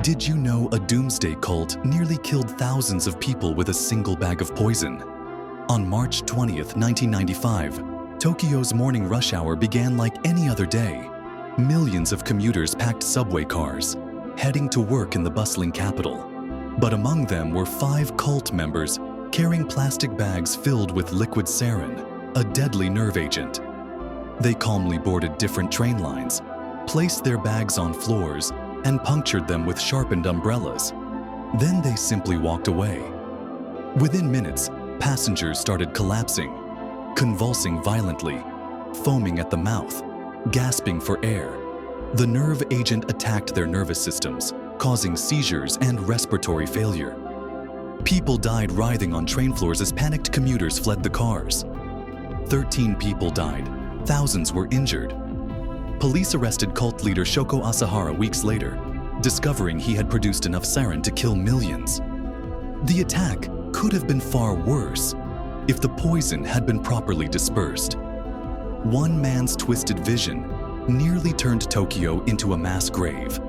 Did you know a doomsday cult nearly killed thousands of people with a single bag of poison? On March 20th, 1995, Tokyo's morning rush hour began like any other day. Millions of commuters packed subway cars, heading to work in the bustling capital. But among them were 5 cult members carrying plastic bags filled with liquid sarin, a deadly nerve agent. They calmly boarded different train lines, placed their bags on floors, and punctured them with sharpened umbrellas. Then they simply walked away. Within minutes, passengers started collapsing, convulsing violently, foaming at the mouth, gasping for air. The nerve agent attacked their nervous systems, causing seizures and respiratory failure. People died writhing on train floors as panicked commuters fled the cars. 13 people died, thousands were injured. Police arrested cult leader Shoko Asahara weeks later, discovering he had produced enough sarin to kill millions. The attack could have been far worse if the poison had been properly dispersed. One man's twisted vision nearly turned Tokyo into a mass grave.